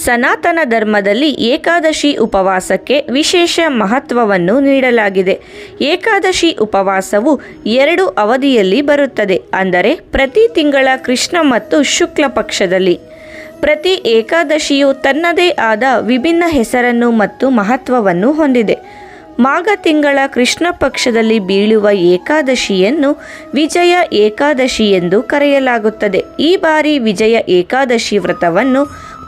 ಸನಾತನ ಧರ್ಮದಲ್ಲಿ ಏಕಾದಶಿ ಉಪವಾಸಕ್ಕೆ ವಿಶೇಷ ಮಹತ್ವವನ್ನು ನೀಡಲಾಗಿದೆ. ಏಕಾದಶಿ ಉಪವಾಸವು 2 ಅವಧಿಯಲ್ಲಿ ಬರುತ್ತದೆ. ಅಂದರೆ ಪ್ರತಿ ತಿಂಗಳ ಕೃಷ್ಣ ಮತ್ತು ಶುಕ್ಲ ಪಕ್ಷದಲ್ಲಿ. ಪ್ರತಿ ಏಕಾದಶಿಯು ತನ್ನದೇ ಆದ ವಿಭಿನ್ನ ಹೆಸರನ್ನು ಮತ್ತು ಮಹತ್ವವನ್ನು ಹೊಂದಿದೆ. ಮಾಘ ತಿಂಗಳ ಕೃಷ್ಣ ಪಕ್ಷದಲ್ಲಿ ಬೀಳುವ ಏಕಾದಶಿಯನ್ನು ವಿಜಯ ಏಕಾದಶಿ ಎಂದು ಕರೆಯಲಾಗುತ್ತದೆ. ಈ ಬಾರಿ ವಿಜಯ ಏಕಾದಶಿ ವ್ರತವನ್ನು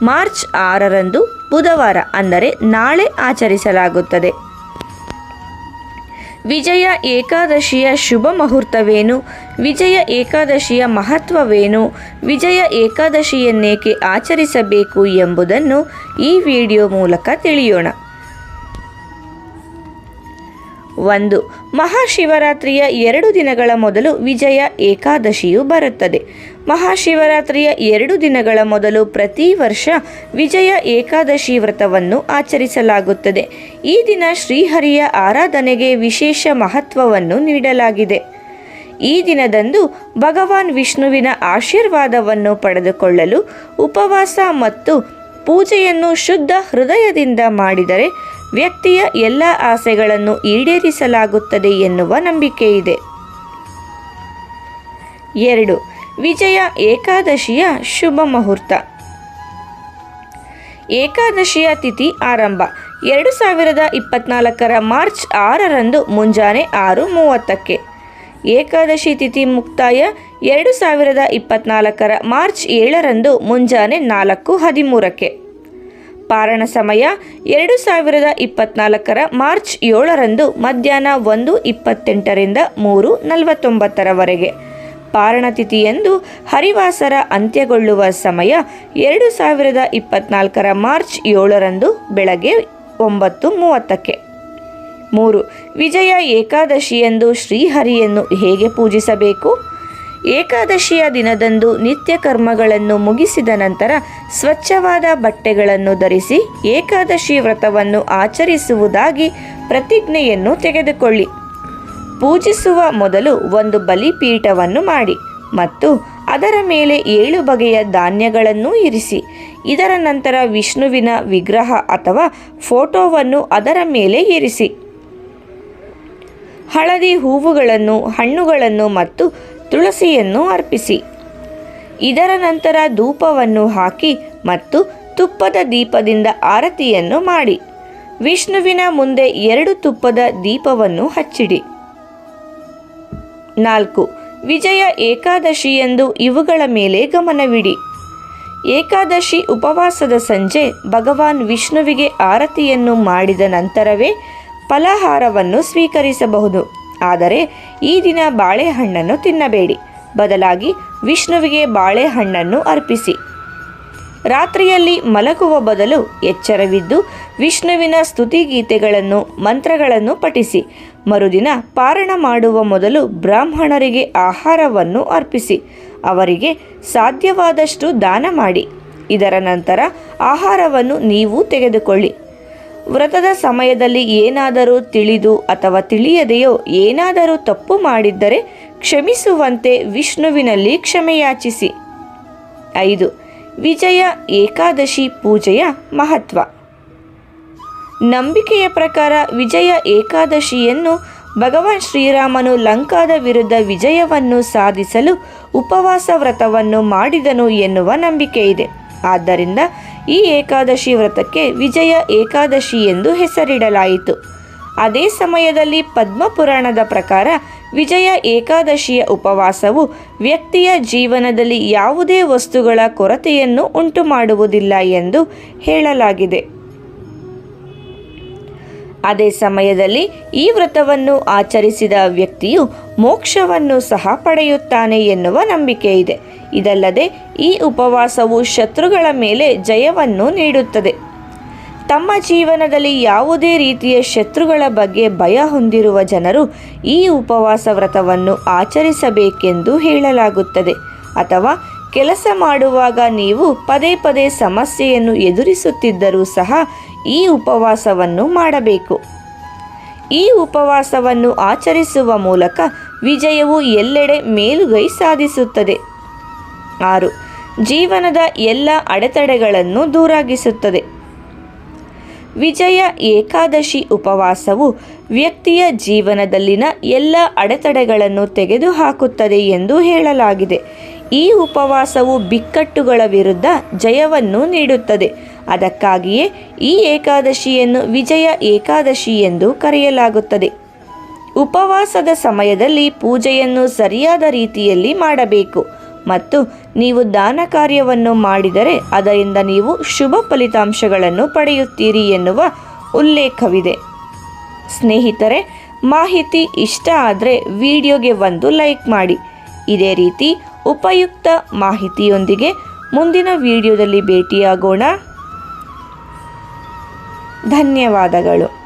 ಮಾರ್ಚ್ 6ರಂದು ಬುಧವಾರ ಅಂದರೆ ನಾಳೆ ಆಚರಿಸಲಾಗುತ್ತದೆ. ವಿಜಯ ಏಕಾದಶಿಯ ಶುಭ ಮುಹೂರ್ತವೇನು? ವಿಜಯ ಏಕಾದಶಿಯ ಮಹತ್ವವೇನು? ವಿಜಯ ಏಕಾದಶಿಯನ್ನೇಕೆ ಆಚರಿಸಬೇಕು ಎಂಬುದನ್ನು ಈ ವಿಡಿಯೋ ಮೂಲಕ ತಿಳಿಯೋಣ. 1. ಮಹಾಶಿವರಾತ್ರಿಯ 2 ದಿನಗಳ ಮೊದಲು ವಿಜಯ ಏಕಾದಶಿಯು ಬರುತ್ತದೆ. ಮಹಾಶಿವರಾತ್ರಿಯ 2 ದಿನಗಳ ಮೊದಲು ಪ್ರತಿ ವರ್ಷ ವಿಜಯ ಏಕಾದಶಿ ವ್ರತವನ್ನು ಆಚರಿಸಲಾಗುತ್ತದೆ. ಈ ದಿನ ಶ್ರೀಹರಿಯ ಆರಾಧನೆಗೆ ವಿಶೇಷ ಮಹತ್ವವನ್ನು ನೀಡಲಾಗಿದೆ. ಈ ದಿನದಂದು ಭಗವಾನ್ ವಿಷ್ಣುವಿನ ಆಶೀರ್ವಾದವನ್ನು ಪಡೆದುಕೊಳ್ಳಲು ಉಪವಾಸ ಮತ್ತು ಪೂಜೆಯನ್ನು ಶುದ್ಧ ಹೃದಯದಿಂದ ಮಾಡಿದರೆ ವ್ಯಕ್ತಿಯ ಎಲ್ಲ ಆಸೆಗಳನ್ನು ಈಡೇರಿಸಲಾಗುತ್ತದೆ ಎನ್ನುವ ನಂಬಿಕೆ ಇದೆ. 2. ವಿಜಯ ಏಕಾದಶಿಯ ಶುಭ ಮುಹೂರ್ತ. ಏಕಾದಶಿಯ ತಿಥಿ ಆರಂಭ 2024ರ ಮಾರ್ಚ್ 6ರಂದು ಮುಂಜಾನೆ 6:30ಕ್ಕೆ. ಏಕಾದಶಿ ತಿಥಿ ಮುಕ್ತಾಯ 2024ರ ಮಾರ್ಚ್ 7ರಂದು ಮುಂಜಾನೆ 4:13ಕ್ಕೆ. ಪಾರಣ ಸಮಯ 2024ರ ಮಾರ್ಚ್ 7ರಂದು ಮಧ್ಯಾಹ್ನ 1:28ರಿಂದ 3:49ರವರೆಗೆ. ಪಾರಣ ತಿಥಿಯಂದು ಹರಿವಾಸರ ಅಂತ್ಯಗೊಳ್ಳುವ ಸಮಯ 2024ರ ಮಾರ್ಚ್ 7ರಂದು ಬೆಳಗ್ಗೆ 9:30ಕ್ಕೆ. 3. ವಿಜಯ ಏಕಾದಶಿಯಂದು ಶ್ರೀಹರಿಯನ್ನು ಹೇಗೆ ಪೂಜಿಸಬೇಕು? ಏಕಾದಶಿಯ ದಿನದಂದು ನಿತ್ಯ ಕರ್ಮಗಳನ್ನು ಮುಗಿಸಿದ ನಂತರ ಸ್ವಚ್ಛವಾದ ಬಟ್ಟೆಗಳನ್ನು ಧರಿಸಿ ಏಕಾದಶಿ ವ್ರತವನ್ನು ಆಚರಿಸುವುದಾಗಿ ಪ್ರತಿಜ್ಞೆಯನ್ನು ತೆಗೆದುಕೊಳ್ಳಿ. ಪೂಜಿಸುವ ಮೊದಲು ಒಂದು ಬಲಿಪೀಠವನ್ನು ಮಾಡಿ ಮತ್ತು ಅದರ ಮೇಲೆ 7 ಬಗೆಯ ಧಾನ್ಯಗಳನ್ನು ಇರಿಸಿ. ಇದರ ನಂತರ ವಿಷ್ಣುವಿನ ವಿಗ್ರಹ ಅಥವಾ ಫೋಟೋವನ್ನು ಅದರ ಮೇಲೆ ಇರಿಸಿ. ಹಳದಿ ಹೂವುಗಳನ್ನು, ಹಣ್ಣುಗಳನ್ನು ಮತ್ತು ತುಳಸಿಯನ್ನು ಅರ್ಪಿಸಿ. ಇದರ ನಂತರ ಧೂಪವನ್ನು ಹಾಕಿ ಮತ್ತು ತುಪ್ಪದ ದೀಪದಿಂದ ಆರತಿಯನ್ನು ಮಾಡಿ. ವಿಷ್ಣುವಿನ ಮುಂದೆ 2 ತುಪ್ಪದ ದೀಪವನ್ನು ಹಚ್ಚಿಡಿ. 4. ವಿಜಯ ಏಕಾದಶಿಯಂದು ಇವುಗಳ ಮೇಲೆ ಗಮನವಿಡಿ. ಏಕಾದಶಿ ಉಪವಾಸದ ಸಂಜೆ ಭಗವಾನ್ ವಿಷ್ಣುವಿಗೆ ಆರತಿಯನ್ನು ಮಾಡಿದ ನಂತರವೇ ಫಲಾಹಾರವನ್ನು ಸ್ವೀಕರಿಸಬಹುದು. ಆದರೆ ಈ ದಿನ ಬಾಳೆಹಣ್ಣನ್ನು ತಿನ್ನಬೇಡಿ. ಬದಲಾಗಿ ವಿಷ್ಣುವಿಗೆ ಬಾಳೆಹಣ್ಣನ್ನು ಅರ್ಪಿಸಿ. ರಾತ್ರಿಯಲ್ಲಿ ಮಲಗುವ ಬದಲು ಎಚ್ಚರವಿದ್ದು ವಿಷ್ಣುವಿನ ಸ್ತುತಿಗೀತೆಗಳನ್ನು, ಮಂತ್ರಗಳನ್ನು ಪಠಿಸಿ. ಮರುದಿನ ಪಾರಣ ಮಾಡುವ ಮೊದಲು ಬ್ರಾಹ್ಮಣರಿಗೆ ಆಹಾರವನ್ನು ಅರ್ಪಿಸಿ ಅವರಿಗೆ ಸಾಧ್ಯವಾದಷ್ಟು ದಾನ ಮಾಡಿ. ಇದರ ನಂತರ ಆಹಾರವನ್ನು ನೀವು ತೆಗೆದುಕೊಳ್ಳಿ. ವ್ರತದ ಸಮಯದಲ್ಲಿ ಏನಾದರೂ ತಿಳಿದು ಅಥವಾ ತಿಳಿಯದೆಯೋ ಏನಾದರೂ ತಪ್ಪು ಮಾಡಿದ್ದರೆ ಕ್ಷಮಿಸುವಂತೆ ವಿಷ್ಣುವಿನಲ್ಲಿ ಕ್ಷಮೆಯಾಚಿಸಿ. 5. ವಿಜಯ ಏಕಾದಶಿ ಪೂಜೆಯ ಮಹತ್ವ. ನಂಬಿಕೆಯ ಪ್ರಕಾರ ವಿಜಯ ಏಕಾದಶಿಯನ್ನು ಭಗವಾನ್ ಶ್ರೀರಾಮನು ಲಂಕಾದ ವಿರುದ್ಧ ವಿಜಯವನ್ನು ಸಾಧಿಸಲು ಉಪವಾಸ ವ್ರತವನ್ನು ಮಾಡಿದನು ಎನ್ನುವ ನಂಬಿಕೆ ಇದೆ. ಆದ್ದರಿಂದ ಈ ಏಕಾದಶಿ ವ್ರತಕ್ಕೆ ವಿಜಯ ಏಕಾದಶಿ ಎಂದು ಹೆಸರಿಡಲಾಯಿತು. ಅದೇ ಸಮಯದಲ್ಲಿ ಪದ್ಮಪುರಾಣದ ಪ್ರಕಾರ ವಿಜಯ ಏಕಾದಶಿಯ ಉಪವಾಸವು ವ್ಯಕ್ತಿಯ ಜೀವನದಲ್ಲಿ ಯಾವುದೇ ವಸ್ತುಗಳ ಕೊರತೆಯನ್ನು ಉಂಟುಮಾಡುವುದಿಲ್ಲ ಎಂದು ಹೇಳಲಾಗಿದೆ. ಅದೇ ಸಮಯದಲ್ಲಿ ಈ ವ್ರತವನ್ನು ಆಚರಿಸಿದ ವ್ಯಕ್ತಿಯು ಮೋಕ್ಷವನ್ನು ಸಹ ಪಡೆಯುತ್ತಾನೆ ಎನ್ನುವ ನಂಬಿಕೆ ಇದೆ. ಇದಲ್ಲದೆ ಈ ಉಪವಾಸವು ಶತ್ರುಗಳ ಮೇಲೆ ಜಯವನ್ನು ನೀಡುತ್ತದೆ. ತಮ್ಮ ಜೀವನದಲ್ಲಿ ಯಾವುದೇ ರೀತಿಯ ಶತ್ರುಗಳ ಬಗ್ಗೆ ಭಯ ಹೊಂದಿರುವ ಜನರು ಈ ಉಪವಾಸ ವ್ರತವನ್ನು ಆಚರಿಸಬೇಕೆಂದು ಹೇಳಲಾಗುತ್ತದೆ. ಅಥವಾ ಕೆಲಸ ಮಾಡುವಾಗ ನೀವು ಪದೇ ಪದೇ ಸಮಸ್ಯೆಯನ್ನು ಎದುರಿಸುತ್ತಿದ್ದರೂ ಸಹ ಈ ಉಪವಾಸವನ್ನು ಮಾಡಬೇಕು. ಈ ಉಪವಾಸವನ್ನು ಆಚರಿಸುವ ಮೂಲಕ ವಿಜಯವು ಎಲ್ಲೆಡೆ ಮೇಲುಗೈ ಸಾಧಿಸುತ್ತದೆ. 6. ಜೀವನದ ಎಲ್ಲ ಅಡೆತಡೆಗಳನ್ನು ದೂರಾಗಿಸುತ್ತದೆ. ವಿಜಯ ಏಕಾದಶಿ ಉಪವಾಸವು ವ್ಯಕ್ತಿಯ ಜೀವನದಲ್ಲಿನ ಎಲ್ಲ ಅಡೆತಡೆಗಳನ್ನು ತೆಗೆದುಹಾಕುತ್ತದೆ ಎಂದು ಹೇಳಲಾಗಿದೆ. ಈ ಉಪವಾಸವು ಬಿಕ್ಕಟ್ಟುಗಳ ವಿರುದ್ಧ ಜಯವನ್ನು ನೀಡುತ್ತದೆ. ಅದಕ್ಕಾಗಿಯೇ ಈ ಏಕಾದಶಿಯನ್ನು ವಿಜಯ ಏಕಾದಶಿ ಎಂದು ಕರೆಯಲಾಗುತ್ತದೆ. ಉಪವಾಸದ ಸಮಯದಲ್ಲಿ ಪೂಜೆಯನ್ನು ಸರಿಯಾದ ರೀತಿಯಲ್ಲಿ ಮಾಡಬೇಕು ಮತ್ತು ನೀವು ದಾನ ಕಾರ್ಯವನ್ನು ಮಾಡಿದರೆ ಅದರಿಂದ ನೀವು ಶುಭ ಫಲಿತಾಂಶಗಳನ್ನು ಪಡೆಯುತ್ತೀರಿ ಎನ್ನುವ ಉಲ್ಲೇಖವಿದೆ. ಸ್ನೇಹಿತರೆ, ಮಾಹಿತಿ ಇಷ್ಟ ಆದರೆ ವಿಡಿಯೋಗೆ ಒಂದು ಲೈಕ್ ಮಾಡಿ. ಇದೇ ರೀತಿ ಉಪಯುಕ್ತ ಮಾಹಿತಿಯೊಂದಿಗೆ ಮುಂದಿನ ವಿಡಿಯೋದಲ್ಲಿ ಭೇಟಿಯಾಗೋಣ. ಧನ್ಯವಾದಗಳು.